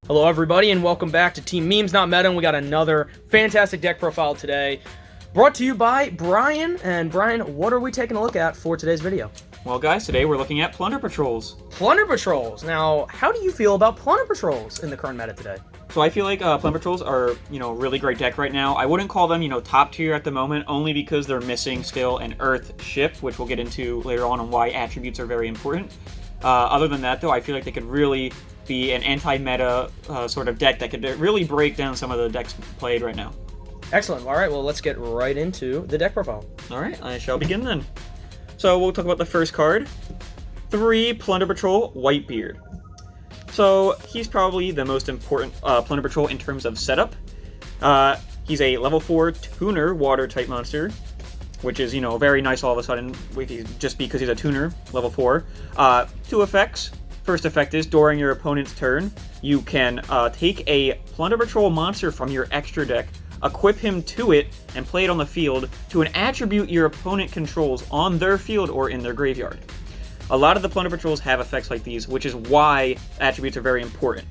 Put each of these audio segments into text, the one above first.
Hello everybody and welcome back to Team Memes Not Meta, and we got another fantastic deck profile today. Brought to you by Bryan. And Bryan, what are we taking a look at for today's video? Well guys, today we're looking at Plunder Patrolls. Plunder Patrolls! Now, how do you feel about Plunder Patrolls in the current meta today? So I feel like Plunder Patrolls are, really great deck right now. I wouldn't call them, top tier at the moment, only because they're missing still an Earth ship, which we'll get into later on why attributes are very important. Other than that though, I feel like they could really be an anti-meta sort of deck that could really break down some of the decks played right now. Excellent. Alright, well let's get right into the deck profile. Alright, I shall begin then. So we'll talk about the first card. 3 Plunder Patrol Whitebeard. So he's probably the most important Plunder Patrol in terms of setup. He's a level 4 tuner water type monster, which is, very nice all of a sudden just because he's a tuner, level 4. 2 effects. First effect is, during your opponent's turn, you can take a Plunder Patrol monster from your extra deck, equip him to it, and play it on the field to an attribute your opponent controls on their field or in their graveyard. A lot of the Plunder Patrols have effects like these, which is why attributes are very important.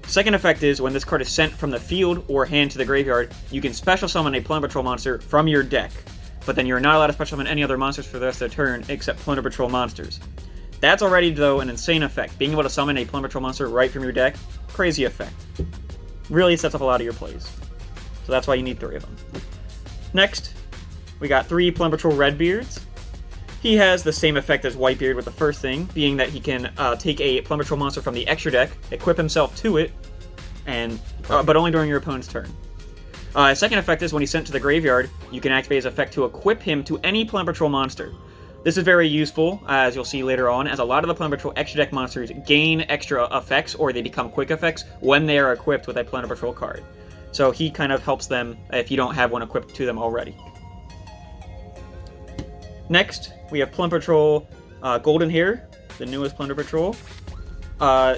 Second effect is, when this card is sent from the field or hand to the graveyard, you can special summon a Plunder Patrol monster from your deck, but then you're not allowed to special summon any other monsters for the rest of the turn except Plunder Patrol monsters. That's already, though, an insane effect. Being able to summon a Plunder Patrol monster right from your deck, crazy effect. Really sets up a lot of your plays. So that's why you need 3 of them. Next, we got 3 Plunder Patrol Redbeards. He has the same effect as Whitebeard with the first thing, being that he can take a Plunder Patrol monster from the extra deck, equip himself to it, and but only during your opponent's turn. Second effect is, when he's sent to the graveyard, you can activate his effect to equip him to any Plunder Patrol monster. This is very useful, as you'll see later on, as a lot of the Plunder Patrol extra deck monsters gain extra effects, or they become quick effects, when they are equipped with a Plunder Patrol card. So he kind of helps them if you don't have one equipped to them already. Next, we have Plunder Patrol Golden Hair, the newest Plunder Patrol.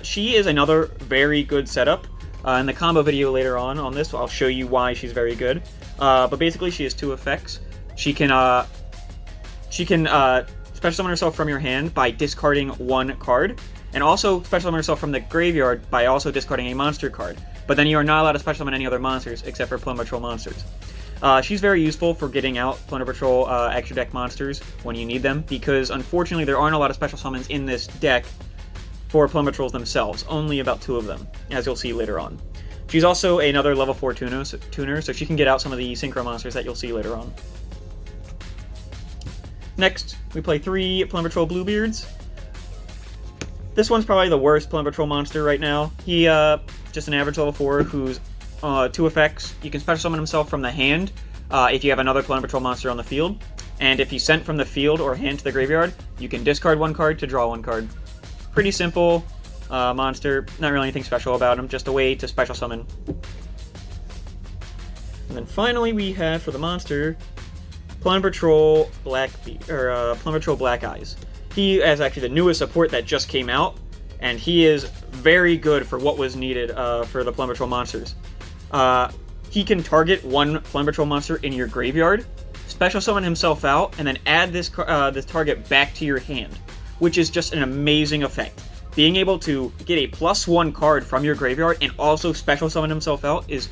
She is another very good setup. In the combo video later on this, I'll show you why she's very good. But basically, she has 2 effects. She can special summon herself from your hand by discarding 1 card, and also special summon herself from the graveyard by also discarding a monster card. But then you are not allowed to special summon any other monsters except for Plunder Patrol monsters. She's very useful for getting out Plunder Patrol extra deck monsters when you need them, because unfortunately there aren't a lot of special summons in this deck for Plunder Patrols themselves, only about 2 of them, as you'll see later on. She's also another level 4 tuner, so she can get out some of the synchro monsters that you'll see later on. Next, we play 3 Plunder Patrol Bluebeards. This one's probably the worst Plunder Patrol monster right now. He, just an average level 4 who's 2 effects. You can special summon himself from the hand if you have another Plunder Patrol monster on the field. And if he's sent from the field or hand to the graveyard, you can discard 1 card to draw 1 card. Pretty simple monster, not really anything special about him, just a way to special summon. And then finally we have, for the monster, Plunder Patrol Plunder Patrol Black Eyes. He is actually the newest support that just came out, and he is very good for what was needed for the Plunder Patrol monsters. He can target 1 Plunder Patrol monster in your graveyard, special summon himself out, and then add this target back to your hand, which is just an amazing effect. Being able to get a +1 card from your graveyard and also special summon himself out is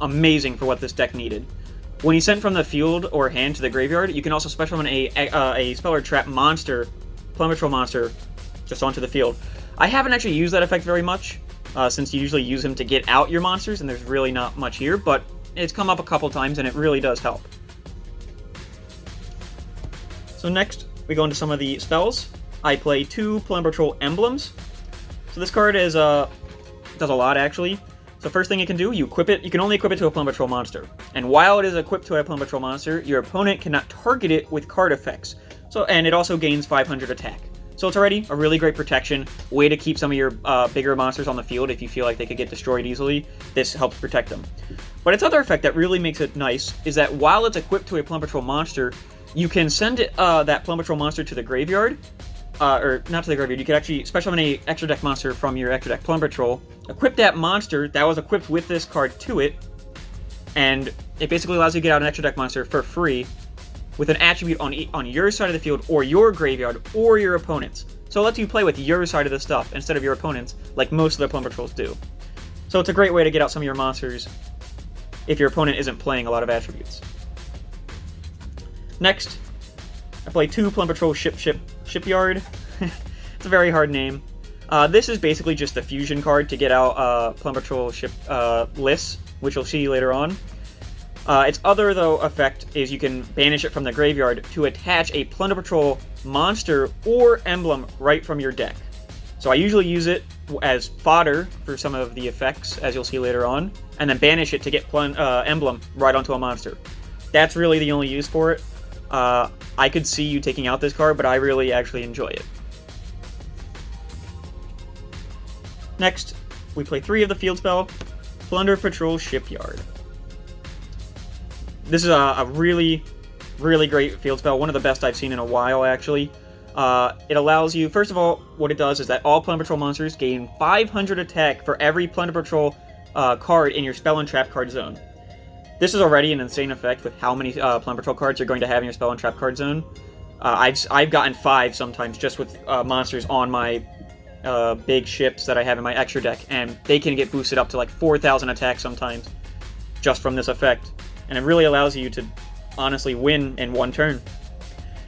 amazing for what this deck needed. When he's sent from the field or hand to the graveyard, you can also special summon a Spell or Trap monster, Plunder Patrol monster, just onto the field. I haven't actually used that effect very much, since you usually use him to get out your monsters, and there's really not much here, but it's come up a couple times, and it really does help. So next, we go into some of the spells. I play 2 Plunder Patrol Emblems. So this card does a lot, actually. So first thing you can do, you equip it. You can only equip it to a Plunder Patrol monster. And while it is equipped to a Plunder Patrol monster, your opponent cannot target it with card effects. And it also gains 500 attack. So it's already a really great protection, way to keep some of your bigger monsters on the field if you feel like they could get destroyed easily. This helps protect them. But its other effect that really makes it nice is that while it's equipped to a Plunder Patrol monster, you can send that Plunder Patrol monster to the graveyard, or not to the graveyard, you could actually special summon a extra deck monster from your extra deck Plunder Patrol, equip that monster that was equipped with this card to it, and it basically allows you to get out an extra deck monster for free with an attribute on your side of the field, or your graveyard, or your opponent's. So it lets you play with your side of the stuff instead of your opponent's, like most of the Plunder Patrols do. So it's a great way to get out some of your monsters if your opponent isn't playing a lot of attributes. Next, I play 2 Plunder Patrol Shipyard. It's a very hard name. This is basically just a fusion card to get out Plunder Patrol ship lists, which you'll see later on. Its other, though, effect is you can banish it from the graveyard to attach a Plunder Patrol monster or emblem right from your deck. So I usually use it as fodder for some of the effects, as you'll see later on, and then banish it to get emblem right onto a monster. That's really the only use for it. I could see you taking out this card, but I really actually enjoy it. Next, we play 3 of the field spell, Plunder Patrol Shipyard. This is a really, really great field spell, one of the best I've seen in a while, actually. It allows you, first of all, what it does is that all Plunder Patrol monsters gain 500 attack for every Plunder Patrol card in your spell and trap card zone. This is already an insane effect with how many Plunder Patrol cards you're going to have in your spell and trap card zone. I've gotten 5 sometimes just with monsters on my big ships that I have in my extra deck, and they can get boosted up to like 4,000 attack sometimes just from this effect. And it really allows you to honestly win in one turn.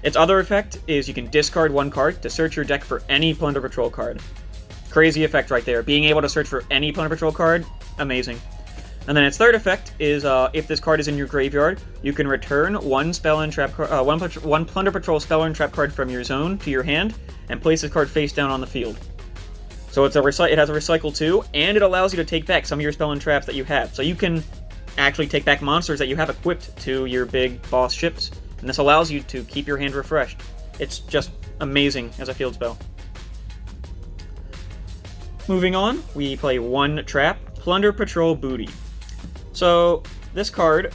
Its other effect is you can discard 1 card to search your deck for any Plunder Patrol card. Crazy effect right there. Being able to search for any Plunder Patrol card, amazing. And then its third effect is if this card is in your graveyard, you can return one Plunder Patrol spell and trap card from your zone to your hand and place this card face down on the field. So it has a recycle too, and it allows you to take back some of your spell and traps that you have. So you can actually take back monsters that you have equipped to your big boss ships, and this allows you to keep your hand refreshed. It's just amazing as a field spell. Moving on, we play 1 trap, Plunder Patrol Booty. So this card,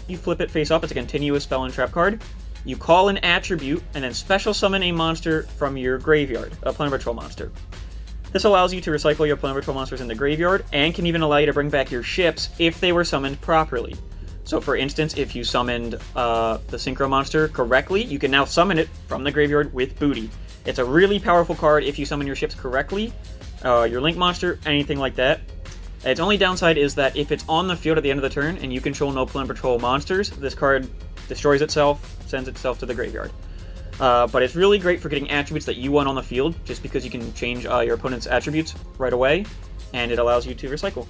you flip it face up, it's a continuous spell and trap card. You call an attribute, and then special summon a monster from your graveyard, a Plunder Patrol monster. This allows you to recycle your Plunder Patrol monsters in the graveyard, and can even allow you to bring back your ships if they were summoned properly. So for instance, if you summoned the Synchro monster correctly, you can now summon it from the graveyard with Booty. It's a really powerful card if you summon your ships correctly, your Link monster, anything like that. Its only downside is that if it's on the field at the end of the turn and you control no Plunder Patrol monsters, this card destroys itself, sends itself to the graveyard. But it's really great for getting attributes that you want on the field, just because you can change your opponent's attributes right away, and it allows you to recycle.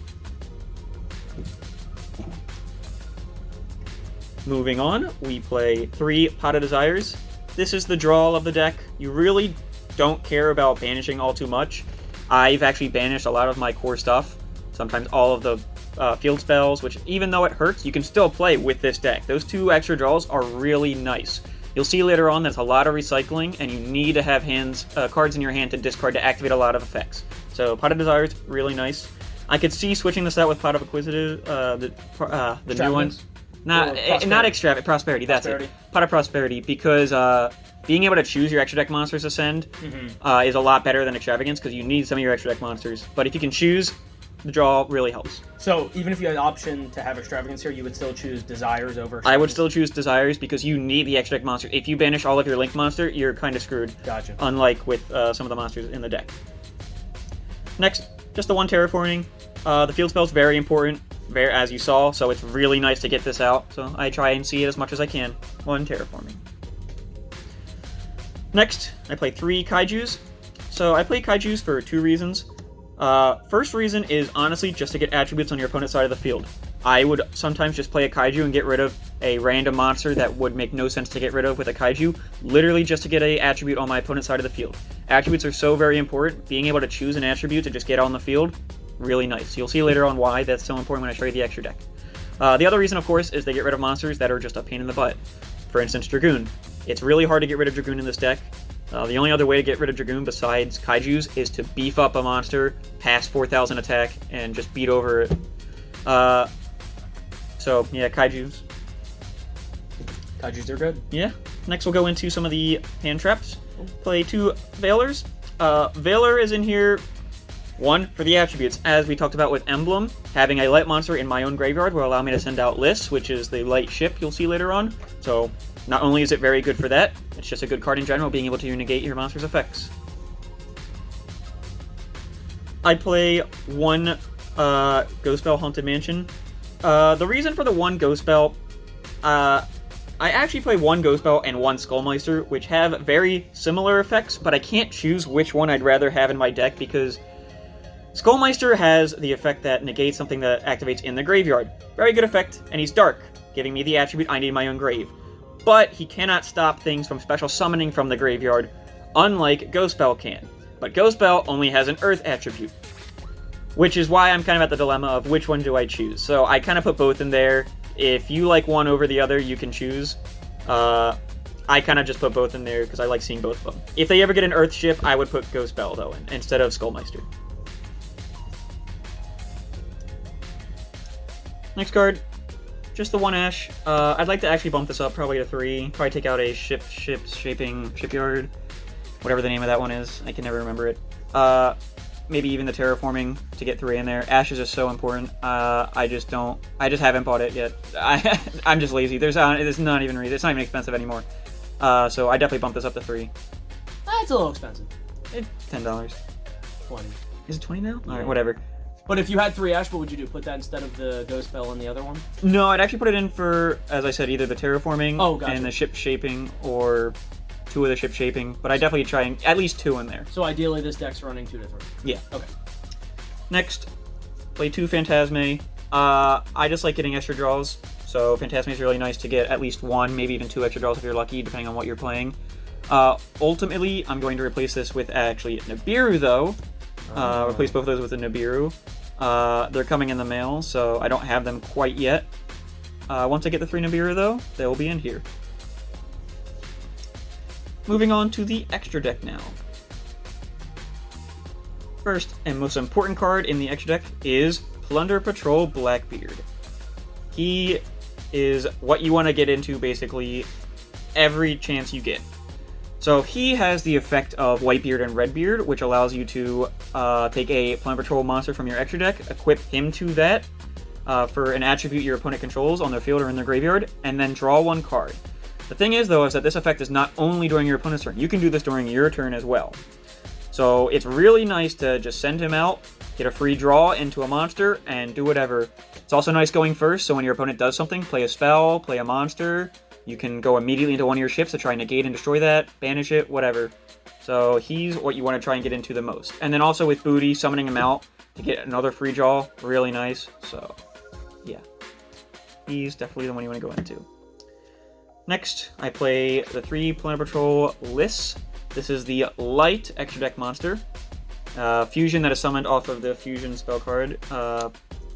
Moving on, we play 3 Pot of Desires. This is the draw of the deck. You really don't care about banishing all too much. I've actually banished a lot of my core stuff, sometimes all of the field spells, which even though it hurts, you can still play with this deck. Those 2 extra draws are really nice. You'll see later on there's a lot of recycling, and you need to have cards in your hand to discard to activate a lot of effects. So Pot of Desires, really nice. I could see switching this out with Pot of Acquisitive, the new ones. Not Extravagant, Prosperity, that's it. Pot of Prosperity, because being able to choose your extra deck monsters to send is a lot better than Extravagance, because you need some of your extra deck monsters. But if you can choose, the draw really helps. So even if you had the option to have Extravagance here, you would still choose Desires over I would still choose Desires, because you need the extra deck monster. If you banish all of your Link monster, you're kind of screwed. Gotcha. Unlike with some of the monsters in the deck. Next, just the 1 Terraforming. The field spell is very important, as you saw, so it's really nice to get this out. So I try and see it as much as I can. 1 Terraforming. Next, I play 3 Kaijus. So I play Kaijus for 2 reasons. First reason is honestly just to get attributes on your opponent's side of the field. I would sometimes just play a Kaiju and get rid of a random monster that would make no sense to get rid of with a Kaiju, literally just to get an attribute on my opponent's side of the field. Attributes are so very important. Being able to choose an attribute to just get on the field, really nice. You'll see later on why that's so important when I show you the extra deck. The other reason, of course, is they get rid of monsters that are just a pain in the butt. For instance, Dragoon. It's really hard to get rid of Dragoon in this deck. The only other way to get rid of Dragoon besides Kaijus is to beef up a monster, pass 4,000 attack, and just beat over it. So, yeah, Kaijus. Kaijus are good. Yeah. Next we'll go into some of the hand traps. Play 2 Veilers. Veiler is in here, 1, for the attributes. As we talked about with Emblem, having a light monster in my own graveyard will allow me to send out Liss, which is the light ship you'll see later on. So, not only is it very good for that, it's just a good card in general, being able to negate your monster's effects. I play 1 Ghost Bell Haunted Mansion. The reason for the one Ghost Bell, I actually play one Ghost Bell and one Skullmeister, which have very similar effects, but I can't choose which one I'd rather have in my deck because Skullmeister has the effect that negates something that activates in the graveyard. Very good effect, and he's dark, giving me the attribute I need in my own grave. But he cannot stop things from special summoning from the graveyard, unlike Ghost Bell can. But Ghost Bell only has an Earth attribute, which is why I'm kind of at the dilemma of which one do I choose. So I kind of put both in there. If you like one over the other, you can choose. I kind of just put both in there because I like seeing both of them. If they ever get an Earth ship, I would put Ghost Bell, though, instead of Skullmeister. Next card, just the 1 Ash. I'd like to actually bump this up probably to 3. Probably take out a shipyard, whatever the name of that one is. I can never remember it. Maybe even the terraforming to get 3 in there. Ashes is so important. I just haven't bought it yet. I'm just lazy. It's not even expensive anymore. So I definitely bump this up to 3. That's a little expensive. $10. 20. Is it 20 now? Yeah. Alright, whatever. But if you had 3 Ash, what would you do? Put that instead of the Ghost Bell and the other one? No, I'd actually put it in for, as I said, either the terraforming and the ship shaping, or 2 of the ship shaping. But I definitely try and at least 2 in there. So ideally, this deck's running 2 to 3. Yeah. Okay. Next, play 2 Phantasme. I just like getting extra draws. So Phantasme is really nice to get at least 1, maybe even 2 extra draws if you're lucky, depending on what you're playing. Ultimately, I'm going to replace this with actually Nibiru, though. Replace both of those with a Nibiru. They're coming in the mail, so I don't have them quite yet. Once I get the 3 Nibiru, though, they will be in here. Moving on to the extra deck now. First and most important card in the extra deck is Plunder Patrol Blackbeard. He is what you want to get into basically every chance you get. So he has the effect of Whitebeard and Redbeard, which allows you to take a Plunder Patrol monster from your extra deck, equip him to that for an attribute your opponent controls on their field or in their graveyard, and then draw 1 card. The thing is, though, is that this effect is not only during your opponent's turn. You can do this during your turn as well. So it's really nice to just send him out, get a free draw into a monster, and do whatever. It's also nice going first, so when your opponent does something, play a spell, play a monster, you can go immediately into one of your ships to try and negate and destroy that, banish it, whatever. So he's what you want to try and get into the most. And then also with Booty, summoning him out to get another free draw, really nice. So, yeah. He's definitely the one you want to go into. Next, I play the 3 Plunder Patrol Lists. This is the light extra deck monster. Fusion that is summoned off of the Fusion spell card,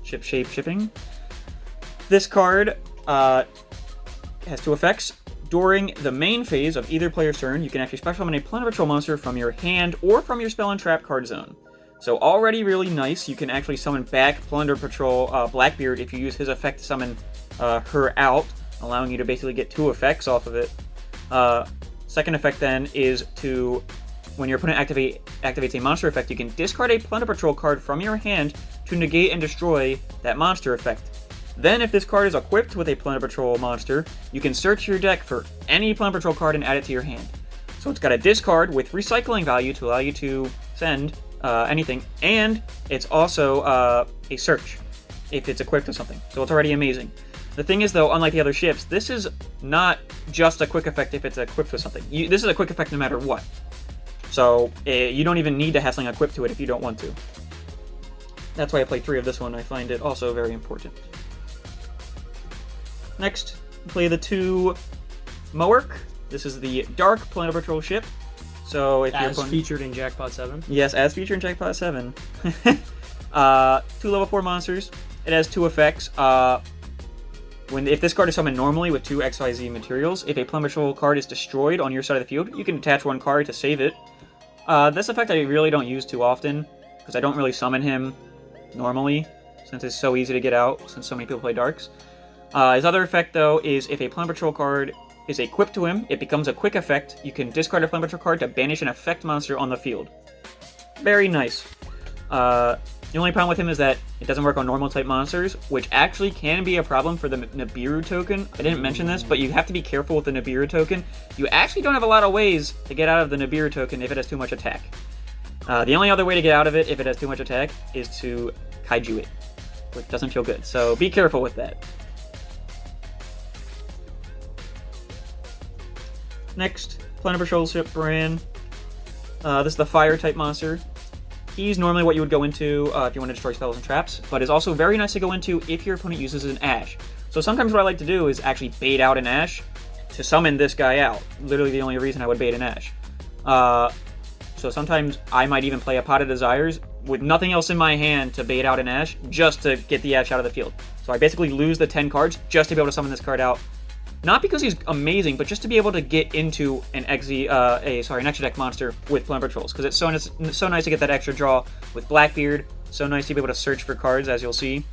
Ship Shape Shipping. This card has 2 effects. During the main phase of either player's turn, you can actually special summon a Plunder Patrol monster from your hand or from your spell and trap card zone. So already really nice. You can actually summon back Plunder Patrol Blackbeard if you use his effect to summon her out, allowing you to basically get 2 effects off of it. Second effect then is to, when your opponent activates a monster effect, you can discard a Plunder Patrol card from your hand to negate and destroy that monster effect. Then, if this card is equipped with a Plunder Patrol monster, you can search your deck for any Plunder Patrol card and add it to your hand. So it's got a discard with recycling value to allow you to send anything, and it's also a search if it's equipped with something. So it's already amazing. The thing is, though, unlike the other ships, this is not just a quick effect if it's equipped with something. This is a quick effect no matter what. So you don't even need to have something equipped to it if you don't want to. That's why I play 3 of this one. I find it also very important. Next, play the 2 Moerk. This is the Dark Plunder Patrol ship. So if as featured in Jackpot 7. Yes, as featured in Jackpot 7. 2 level 4 monsters. It has 2 effects. If this card is summoned normally with 2 XYZ materials, if a Plunder Patrol card is destroyed on your side of the field, you can attach 1 card to save it. This effect I really don't use too often, because I don't really summon him normally, since it's so easy to get out, since so many people play Darks. His other effect, though, is if a Plunder Patrol card is equipped to him, it becomes a quick effect. You can discard a Plunder Patrol card to banish an effect monster on the field. Very nice. The only problem with him is that it doesn't work on normal type monsters, which actually can be a problem for the Nibiru token. I didn't mention this, but you have to be careful with the Nibiru token. You actually don't have a lot of ways to get out of the Nibiru token if it has too much attack. The only other way to get out of it, if it has too much attack, is to kaiju it, which doesn't feel good. So be careful with that. Next, Plunder Patrolls ship Bryan. This is the fire-type monster. He's normally what you would go into if you want to destroy spells and traps, but is also very nice to go into if your opponent uses an Ash. So sometimes what I like to do is actually bait out an Ash to summon this guy out. Literally the only reason I would bait an Ash. So sometimes I might even play a Pot of Desires with nothing else in my hand to bait out an Ash, just to get the Ash out of the field. So I basically lose the 10 cards just to be able to summon this card out. Not because he's amazing, but just to be able to get into an extra deck monster with Plunder Patrolls, because it's so nice to get that extra draw with Blackbeard. So nice to be able to search for cards, as you'll see.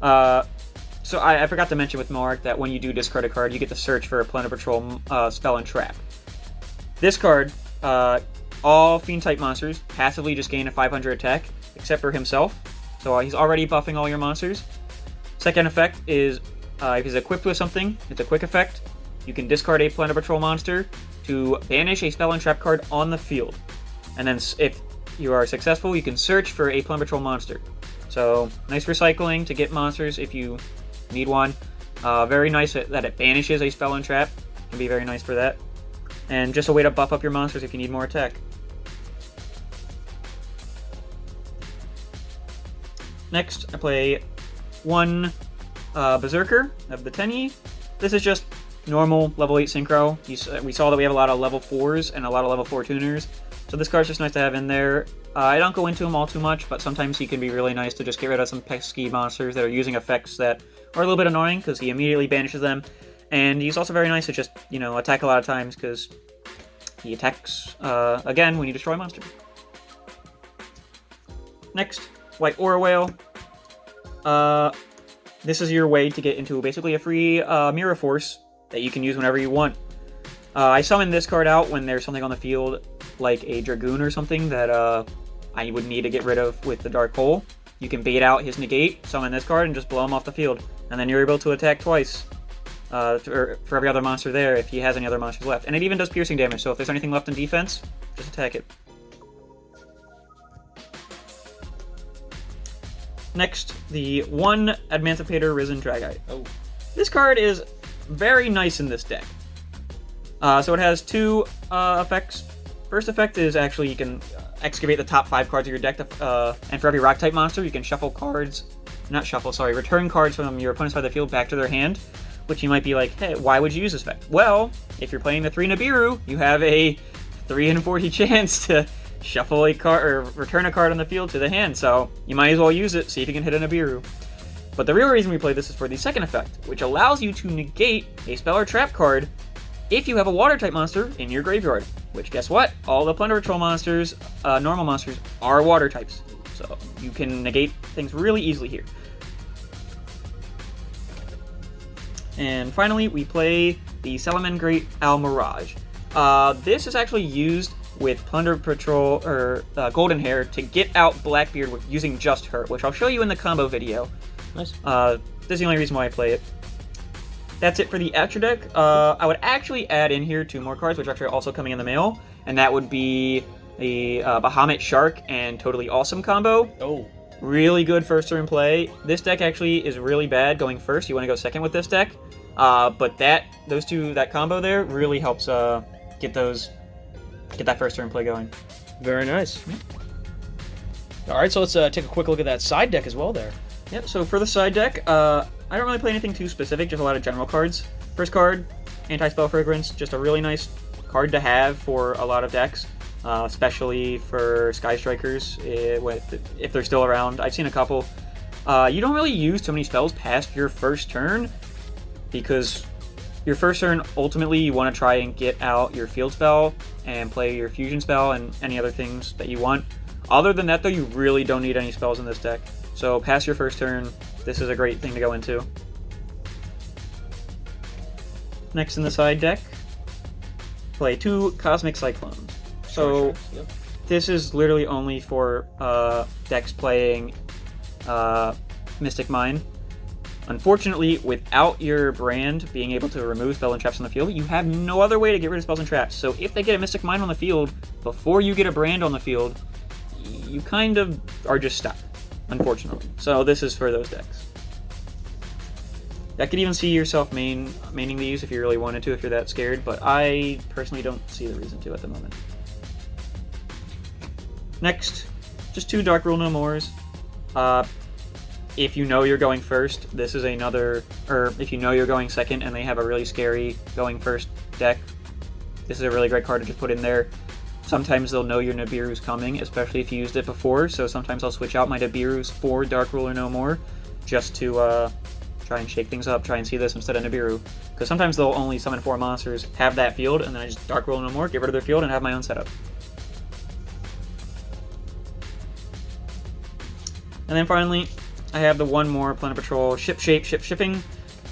So I forgot to mention with Mark that when you do discard a card, you get to search for a Plunder Patrol spell and trap. This card, all Fiend-type monsters passively just gain a 500 attack, except for himself. So he's already buffing all your monsters. Second effect is, if he's equipped with something, it's a quick effect. You can discard a Plunder Patrol monster to banish a spell and trap card on the field. And then if you are successful, you can search for a Plunder Patrol monster. So, nice recycling to get monsters if you need one. Very nice that it banishes a spell and trap. Can be very nice for that. And just a way to buff up your monsters if you need more attack. Next, I play one Berserker of the Tenyi. This is just normal level 8 synchro. We saw that we have a lot of level 4s and a lot of level 4 tuners. So this card's just nice to have in there. I don't go into him all too much, but sometimes he can be really nice to just get rid of some pesky monsters that are using effects that are a little bit annoying, because he immediately banishes them. And he's also very nice to just, attack a lot of times, because he attacks, again, when you destroy a monster. Next, White Aura Whale. This is your way to get into basically a free Mirror Force that you can use whenever you want. I summon this card out when there's something on the field, like a Dragoon or something that I would need to get rid of with the Dark Hole. You can bait out his negate, summon this card, and just blow him off the field. And then you're able to attack twice for every other monster there if he has any other monsters left. And it even does piercing damage, so if there's anything left in defense, just attack it. Next, the one Emancipator Risen Dragite. Oh. This card is very nice in this deck. So it has two effects. First effect is actually you can excavate the top 5 cards of your deck, and for every rock-type monster, you can return cards from your opponent's side of the field back to their hand, which you might be like, hey, why would you use this effect? Well, if you're playing the 3 Nibiru, you have a 3 in 40 chance to shuffle a card or return a card on the field to the hand, so you might as well use it, see if you can hit a Nibiru. But the real reason we play this is for the second effect, which allows you to negate a spell or trap card if you have a water-type monster in your graveyard. Which, guess what? All the Plunder Patrol monsters, normal monsters, are water types. So you can negate things really easily here. And finally, we play the Salamangreat Al Mirage. This is actually used with Plunder Patrol, or Golden Hair, to get out Blackbeard with using just her, which I'll show you in the combo video. Nice. This is the only reason why I play it. That's it for the extra deck. I would actually add in here 2 more cards, which are actually also coming in the mail, and that would be the Bahamut Shark and Totally Awesome combo. Oh. Really good first turn play. This deck actually is really bad going first. You want to go second with this deck, but that combo there really helps get that first turn play going. Very nice. All right, so let's take a quick look at that side deck as well there. Yep, so for the side deck, I don't really play anything too specific, just a lot of general cards. First card, Anti-Spell Fragrance, just a really nice card to have for a lot of decks, especially for Sky Strikers, if they're still around. I've seen a couple. You don't really use too many spells past your first turn, because your first turn, ultimately, you want to try and get out your field spell and play your fusion spell and any other things that you want. Other than that, though, you really don't need any spells in this deck. So past your first turn, this is a great thing to go into. Next in the side deck, play 2 Cosmic Cyclones. So Yep. this is literally only for decks playing Mystic Mine. Unfortunately, without your brand being able to remove spells and traps on the field, you have no other way to get rid of spells and traps. So if they get a Mystic Mine on the field before you get a brand on the field, you kind of are just stuck, unfortunately. So this is for those decks. I could even see yourself maining these if you really wanted to, if you're that scared, but I personally don't see the reason to at the moment. Next, just 2 Dark Rule No Mores. If you know you're going first, this is another, or if you know you're going second and they have a really scary going first deck, this is a really great card to just put in there. Sometimes they'll know your Nibiru's coming, especially if you used it before, so sometimes I'll switch out my Nibiru's for Dark Rule or No More, just to try and shake things up, try and see this instead of Nibiru. Because sometimes they'll only summon 4 monsters, have that field, and then I just Dark Rule No More, get rid of their field, and have my own setup. And then finally, I have the one more Plunder Patrol ship shipping.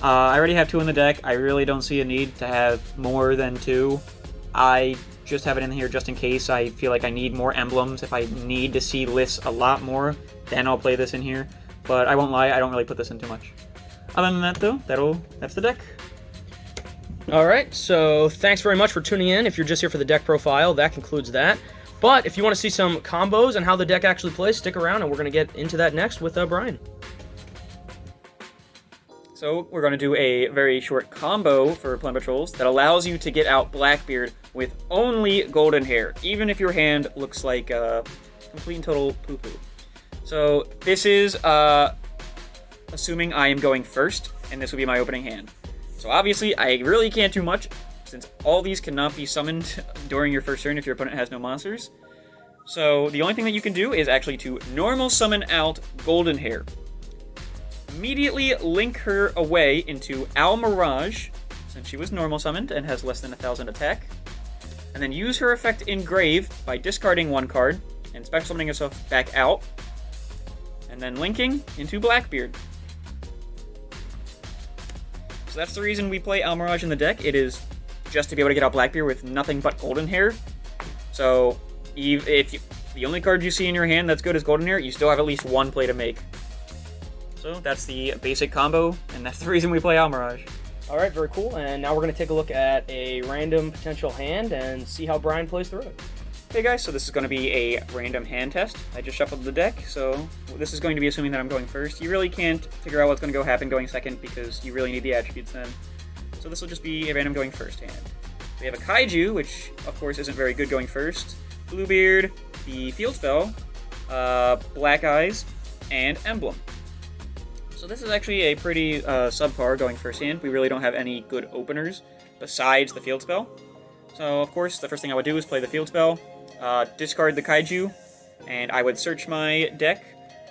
I already have 2 in the deck. I really don't see a need to have more than 2. I just have it in here just in case I feel like I need more emblems. If I need to see lists a lot more, then I'll play this in here. But I won't lie, I don't really put this in too much. Other than that, though, that's the deck. All right, so thanks very much for tuning in. If you're just here for the deck profile, that concludes that. But if you want to see some combos and how the deck actually plays, stick around, and we're going to get into that next with Bryan. So we're going to do a very short combo for Plunder Patrolls that allows you to get out Blackbeard with only golden hair, even if your hand looks like complete and total poo-poo. So this is assuming I am going first, and this will be my opening hand. So obviously, I really can't do much, since all these cannot be summoned during your first turn if your opponent has no monsters. So the only thing that you can do is actually to normal summon out Golden Hair. Immediately link her away into Al Mirage, since she was normal summoned and has less than 1,000 attack. And then use her effect Engrave by discarding 1 card and special summoning herself back out. And then linking into Blackbeard. So that's the reason we play Al Mirage in the deck. It is just to be able to get out Blackbeard with nothing but Golden Hair. So if the only card you see in your hand that's good is Golden Hair, you still have at least 1 play to make. So that's the basic combo, and that's the reason we play Al Mirage. All right, very cool. And now we're going to take a look at a random potential hand and see how Bryan plays through it. Hey guys, so this is going to be a random hand test. I just shuffled the deck, so this is going to be assuming that I'm going first. You really can't figure out what's going to happen going second because you really need the attributes then. So this will just be a random going first hand. We have a Kaiju, which of course isn't very good going first. Bluebeard, the field spell, Black Eyes, and Emblem. So this is actually a pretty subpar going first hand. We really don't have any good openers besides the field spell. So of course the first thing I would do is play the field spell, discard the Kaiju, and I would search my deck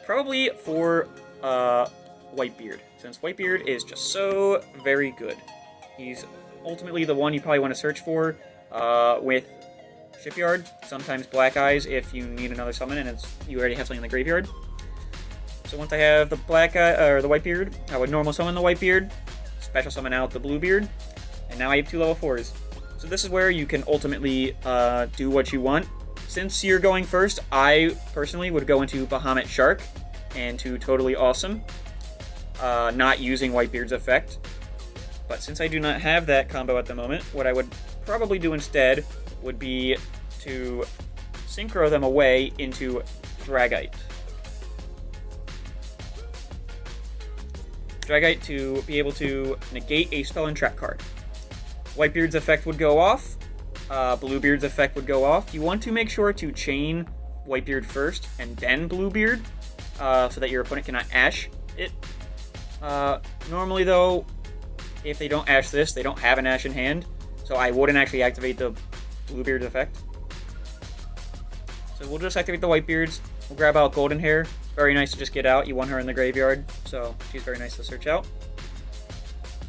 probably for Whitebeard, since Whitebeard is just so very good. He's ultimately the one you probably want to search for with Shipyard, sometimes Black Eyes if you need another summon and you already have something in the graveyard. So once I have the Black Eye, or the Whitebeard, I would normal summon the Whitebeard, special summon out the Bluebeard, and now I have 2 level 4s. So this is where you can ultimately do what you want. Since you're going first, I personally would go into Bahamut Shark and to Totally Awesome, not using Whitebeard's effect. But since I do not have that combo at the moment, what I would probably do instead would be to synchro them away into Dragite. Dragite to be able to negate a spell and trap card. Whitebeard's effect would go off, Bluebeard's effect would go off. You want to make sure to chain Whitebeard first and then Bluebeard, so that your opponent cannot Ash it. Normally though, if they don't Ash this, they don't have an Ash in hand, so I wouldn't actually activate the Bluebeard's effect. So we'll just activate the Whitebeards, we'll grab out Golden Hair. Very nice to just get out, you want her in the graveyard, so she's very nice to search out.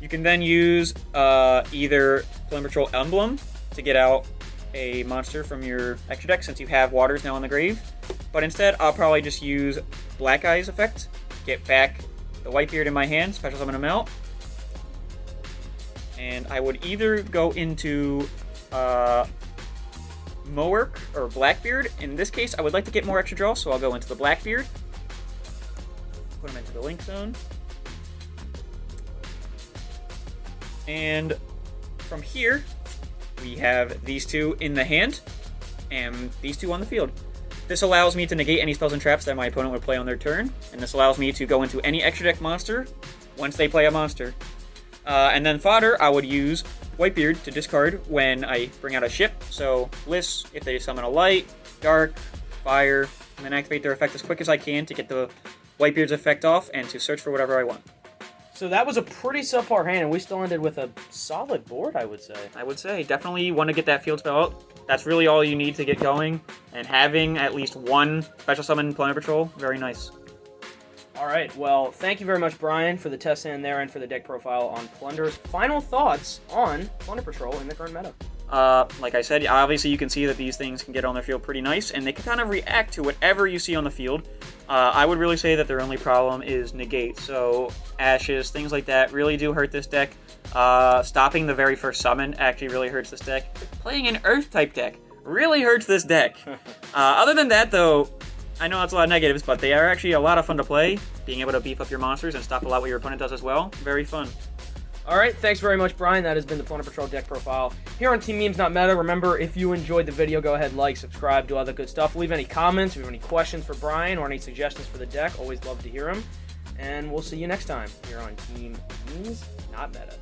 You can then use either Plunder Patrol Emblem to get out a monster from your extra deck since you have waters now on the grave. But instead, I'll probably just use Black Eyes effect, get back the Whitebeard in my hand, special summon him out. And I would either go into Mowerk or Blackbeard. In this case, I would like to get more extra draw, so I'll go into the Blackbeard. Put him into the link zone. And from here, we have these 2 in the hand, and these 2 on the field. This allows me to negate any spells and traps that my opponent would play on their turn, and this allows me to go into any extra deck monster once they play a monster. And then fodder, I would use Whitebeard to discard when I bring out a ship. So Bliss, if they summon a light, dark, fire, and then activate their effect as quick as I can to get the Whitebeard's effect off and to search for whatever I want. So that was a pretty subpar hand, and we still ended with a solid board, I would say. I would say, definitely want to get that field spell out. That's really all you need to get going, and having at least one special summon Plunder Patrol, very nice. All right, well, thank you very much, Brian, for the test hand there and for the deck profile on Plunder's. Final thoughts on Plunder Patrol in the current meta? Like I said, obviously you can see that these things can get on their field pretty nice, and they can kind of react to whatever you see on the field. I would really say that their only problem is negate, so ashes, things like that really do hurt this deck. Stopping the very first summon actually really hurts this deck. Playing an Earth-type deck really hurts this deck. Other than that, though, I know that's a lot of negatives, but they are actually a lot of fun to play. Being able to beef up your monsters and stop a lot what your opponent does as well, very fun. All right, thanks very much, Brian. That has been the Plunder Patrol deck profile here on Team Memes Not Meta. Remember, if you enjoyed the video, go ahead, like, subscribe, do all that good stuff. Leave any comments if you have any questions for Brian or any suggestions for the deck. Always love to hear them. And we'll see you next time here on Team Memes Not Meta.